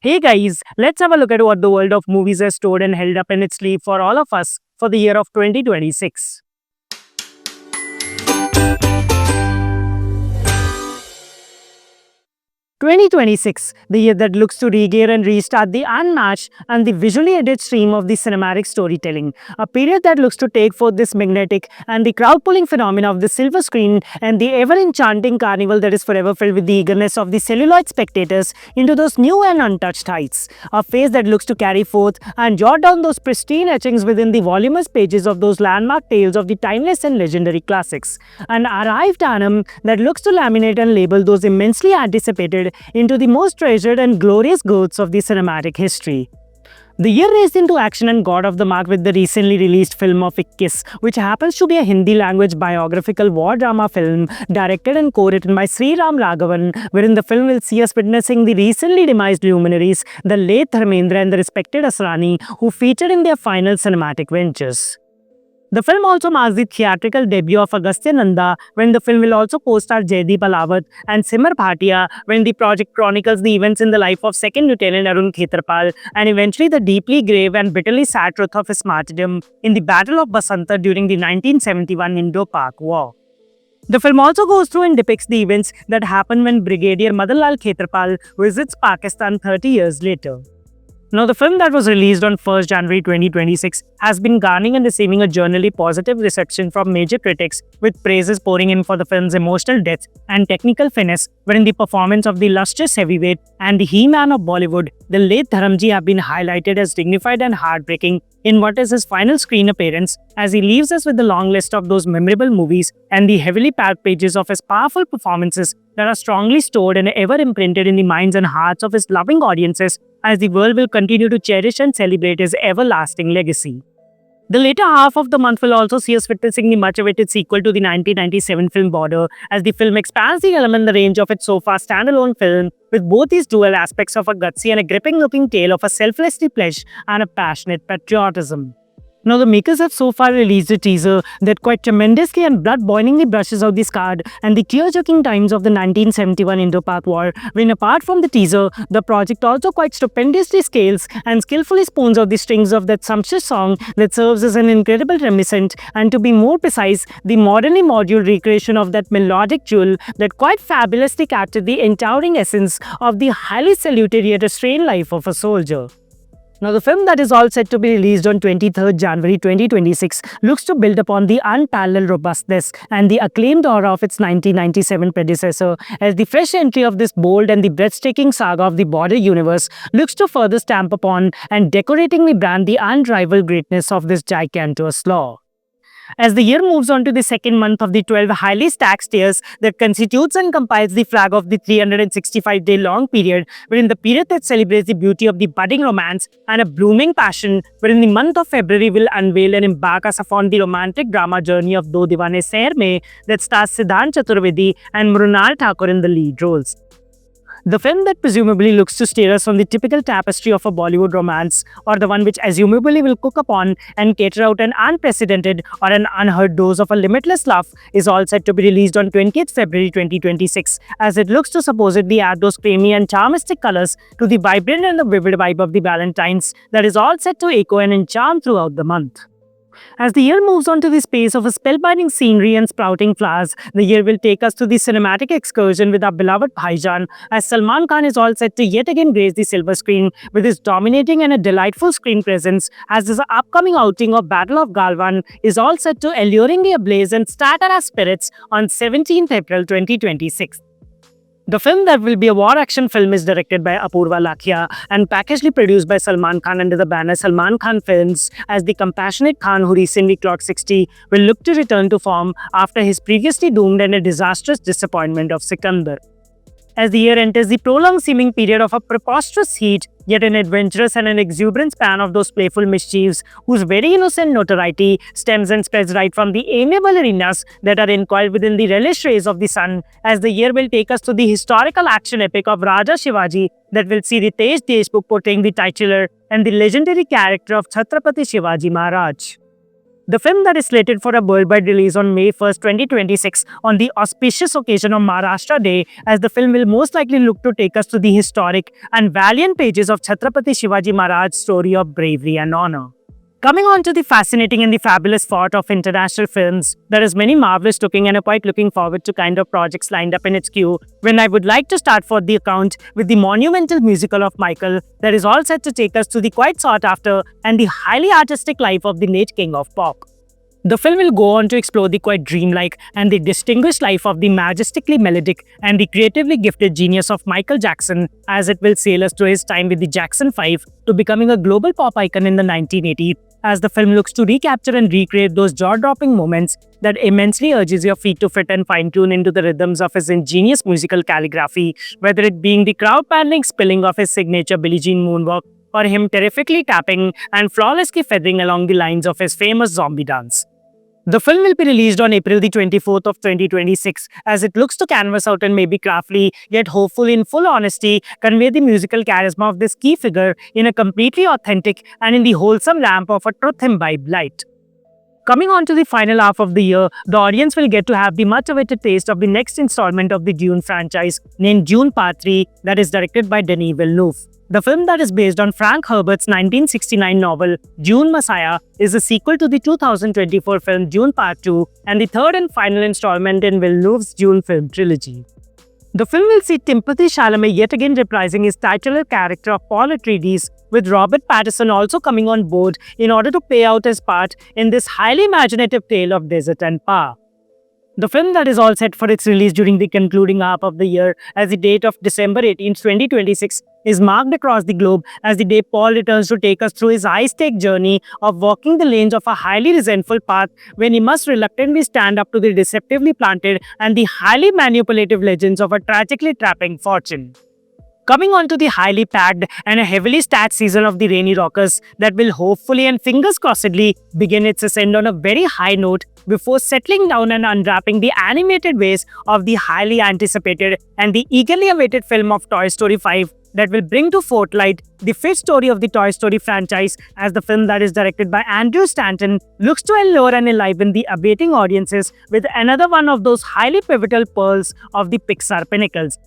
Hey guys, let's have a look at what the world of movies has stored and held up in its sleeve for all of us for the year of 2026. 2026, the year that looks to regear and restart the unmatched and the visually edited stream of the cinematic storytelling. A period that looks to take forth this magnetic and the crowd-pulling phenomena of the silver screen and the ever-enchanting carnival that is forever filled with the eagerness of the celluloid spectators into those new and untouched heights. A phase that looks to carry forth and jot down those pristine etchings within the voluminous pages of those landmark tales of the timeless and legendary classics. An arrived annum that looks to laminate and label those immensely anticipated into the most treasured and glorious goods of the cinematic history. The year raced into action and got off the mark with the recently released film of Ikkis, which happens to be a Hindi-language biographical war drama film directed and co-written by Sri Ram Raghavan, wherein the film will see us witnessing the recently demised luminaries, the late Dharmendra and the respected Asrani, who featured in their final cinematic ventures. The film also marks the theatrical debut of Agastya Nanda, when the film will also co-star Jaideep Alawat and Simar Bhatia, when the project chronicles the events in the life of 2nd Lieutenant Arun Khetarpal and eventually the deeply grave and bitterly sad truth of his martyrdom in the Battle of Basanta during the 1971 Indo-Pak War. The film also goes through and depicts the events that happened when Brigadier Madan Lal Khetarpal visits Pakistan 30 years later. Now, the film that was released on 1st January 2026 has been garnering and receiving a generally positive reception from major critics, with praises pouring in for the film's emotional depth and technical finesse, wherein the performance of the lustrous heavyweight and the He-Man of Bollywood, the late Dharamji, have been highlighted as dignified and heartbreaking in what is his final screen appearance, as he leaves us with the long list of those memorable movies and the heavily packed pages of his powerful performances that are strongly stored and ever imprinted in the minds and hearts of his loving audiences, as the world will continue to cherish and celebrate his everlasting legacy. The later half of the month will also see us witnessing the much-awaited sequel to the 1997 film Border, as the film expands the realm and the range of its so far standalone film, with both these dual aspects of a gutsy and a gripping-looking tale of a selflessly pledge and a passionate patriotism. Now, the makers have so far released a teaser that quite tremendously and blood-boilingly brushes out the scarred and the tear-jerking times of the 1971 Indo-Pak War, when apart from the teaser, the project also quite stupendously scales and skillfully spoons out the strings of that sumptuous song that serves as an incredible reminiscent, and to be more precise, the modernly modular recreation of that melodic jewel that quite fabulously captured the entowering essence of the highly saluted yet restrained life of a soldier. Now, the film that is all set to be released on 23rd January 2026 looks to build upon the unparalleled robustness and the acclaimed aura of its 1997 predecessor, as the fresh entry of this bold and the breathtaking saga of the Border universe looks to further stamp upon and decoratingly brand the unrivaled greatness of this gigantuous law. As the year moves on to the second month of the 12 highly stacked years that constitutes and compiles the flag of the 365-day-long period, wherein the period that celebrates the beauty of the budding romance and a blooming passion, wherein the month of February will unveil and embark us upon the romantic drama journey of Do Deewane Seher Mein that stars Siddhant Chaturvedi and Mrunal Thakur in the lead roles. The film that presumably looks to steer us from the typical tapestry of a Bollywood romance, or the one which assumably will cook upon and cater out an unprecedented or an unheard dose of a limitless love, is all set to be released on 20th February 2026, as it looks to supposedly add those creamy and charmistic colors to the vibrant and the vivid vibe of the Valentines that is all set to echo and enchant throughout the month. As the year moves on to the space of a spellbinding scenery and sprouting flowers, the year will take us to the cinematic excursion with our beloved Bhaijan, as Salman Khan is all set to yet again grace the silver screen with his dominating and a delightful screen presence, as his upcoming outing of Battle of Galwan is all set to alluringly ablaze and start our spirits on 17th April 2026. The film that will be a war action film is directed by Apurva Lakhia and packagedly produced by Salman Khan under the banner Salman Khan Films, as the compassionate Khan, who recently clocked 60, will look to return to form after his previously doomed and a disastrous disappointment of Sikandar. As the year enters the prolonged seeming period of a preposterous heat, yet an adventurous and an exuberant span of those playful mischiefs, whose very innocent notoriety stems and spreads right from the amiable arenas that are encoiled within the relish rays of the sun, as the year will take us to the historical action epic of Raja Shivaji that will see Ritesh Deshmukh portraying the titular and the legendary character of Chhatrapati Shivaji Maharaj. The film that is slated for a worldwide release on May 1st, 2026 on the auspicious occasion of Maharashtra Day, as the film will most likely look to take us to the historic and valiant pages of Chhatrapati Shivaji Maharaj's story of bravery and honor. Coming on to the fascinating and the fabulous fort of international films, there is many marvelous looking and are quite looking forward to kind of projects lined up in its queue, when I would like to start for the account with the monumental musical of Michael that is all set to take us to the quite sought after and the highly artistic life of the late king of pop. The film will go on to explore the quite dreamlike and the distinguished life of the majestically melodic and the creatively gifted genius of Michael Jackson, as it will sail us through his time with the Jackson 5 to becoming a global pop icon in the 1980s, as the film looks to recapture and recreate those jaw-dropping moments that immensely urges your feet to fit and fine-tune into the rhythms of his ingenious musical calligraphy, whether it being the crowd-paddling spilling of his signature Billie Jean moonwalk or him terrifically tapping and flawlessly feathering along the lines of his famous zombie dance. The film will be released on April the 24th of 2026, as it looks to canvas out and maybe craftily, yet hopefully in full honesty, convey the musical charisma of this key figure in a completely authentic and in the wholesome ramp of a truth-imbibed light. Coming on to the final half of the year, the audience will get to have the much-awaited taste of the next installment of the Dune franchise, named Dune Part 3, that is directed by Denis Villeneuve. The film that is based on Frank Herbert's 1969 novel Dune Messiah is a sequel to the 2024 film Dune Part 2 and the third and final installment in Villeneuve's Dune film trilogy. The film will see Timothée Chalamet yet again reprising his titular character of Paul Atreides, with Robert Pattinson also coming on board in order to play out his part in this highly imaginative tale of desert and power. The film that is all set for its release during the concluding half of the year, as the date of December 18, 2026, is marked across the globe as the day Paul returns to take us through his high-stake journey of walking the lanes of a highly resentful path when he must reluctantly stand up to the deceptively planted and the highly manipulative legends of a tragically trapping fortune. Coming on to the highly packed and a heavily stacked season of the Rainy Rockers that will hopefully and fingers crossedly begin its ascent on a very high note before settling down and unwrapping the animated ways of the highly anticipated and the eagerly awaited film of Toy Story 5 that will bring to forthlight the fifth story of the Toy Story franchise, as the film that is directed by Andrew Stanton looks to allure and enliven the awaiting audiences with another one of those highly pivotal pearls of the Pixar pinnacles.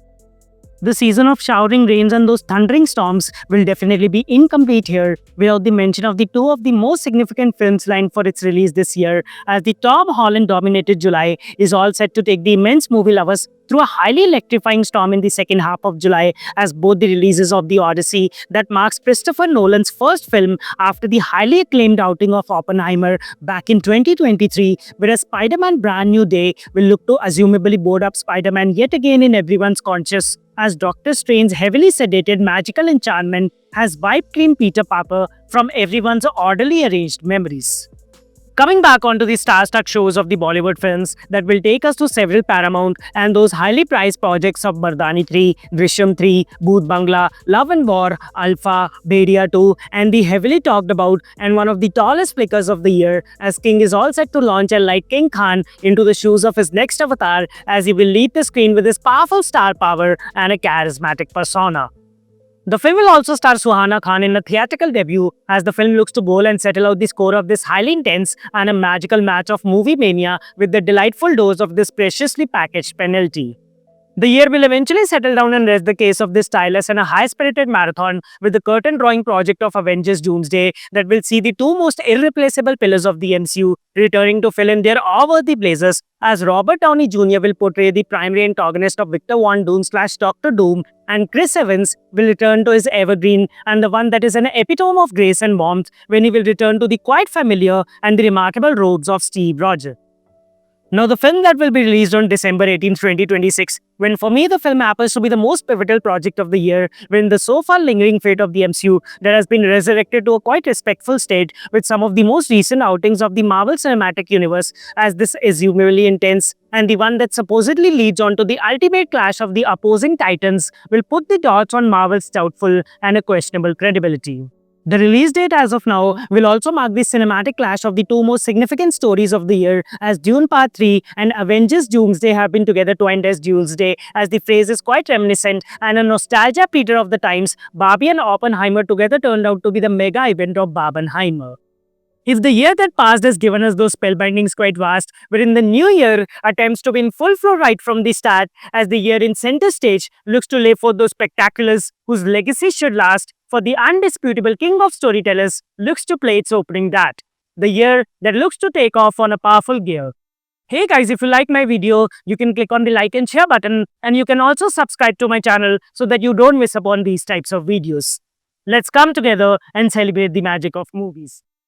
The season of showering rains and those thundering storms will definitely be incomplete here without the mention of the two of the most significant films lined for its release this year, as the Tom Holland-dominated July is all set to take the immense movie lovers through a highly electrifying storm in the second half of July, as both the releases of The Odyssey that marks Christopher Nolan's first film after the highly acclaimed outing of Oppenheimer back in 2023, whereas Spider-Man Brand New Day will look to assumably board up Spider-Man yet again in everyone's conscious, as Doctor Strange's heavily sedated magical enchantment has wiped clean Peter Parker from everyone's orderly arranged memories. Coming back onto the star-studded shows of the Bollywood films that will take us to several Paramount and those highly prized projects of Mardani 3, Drishyam 3, Bhoot Bangla, Love and War, Alpha, Bhedia 2, and the heavily talked about and one of the tallest flickers of the year, as King is all set to launch and light King Khan into the shoes of his next avatar, as he will lead the screen with his powerful star power and a charismatic persona. The film will also star Suhana Khan in a theatrical debut, as the film looks to bowl and settle out the score of this highly intense and a magical match of movie mania with the delightful dose of this preciously packaged penalty. The year will eventually settle down and rest the case of this tireless and a high-spirited marathon with the curtain-drawing project of Avengers Doomsday that will see the two most irreplaceable pillars of the MCU returning to fill in their awe-worthy places, as Robert Downey Jr. will portray the primary antagonist of Victor Von Doom/Dr. Doom, and Chris Evans will return to his evergreen and the one that is an epitome of grace and warmth when he will return to the quite familiar and the remarkable robes of Steve Rogers. Now, the film that will be released on December 18, 2026, when for me the film happens to be the most pivotal project of the year, when the so far lingering fate of the MCU that has been resurrected to a quite respectful state with some of the most recent outings of the Marvel Cinematic Universe, as this assumably intense and the one that supposedly leads on to the ultimate clash of the opposing titans will put the dots on Marvel's doubtful and a questionable credibility. The release date as of now will also mark the cinematic clash of the two most significant stories of the year, as Dune Part 3 and Avengers Doomsday have been together to end as Dunesday, as the phrase is quite reminiscent and a nostalgia Peter of the times. Barbie and Oppenheimer together turned out to be the mega event of Barbenheimer. If the year that passed has given us those spellbindings quite vast, wherein the new year attempts to be in full flow right from the start, as the year in center stage looks to lay forth those spectaculars whose legacy should last, for the undisputable king of storytellers looks to play its opening dart. The year that looks to take off on a powerful gear. Hey guys, if you like my video, you can click on the like and share button, and you can also subscribe to my channel so that you don't miss upon these types of videos. Let's come together and celebrate the magic of movies.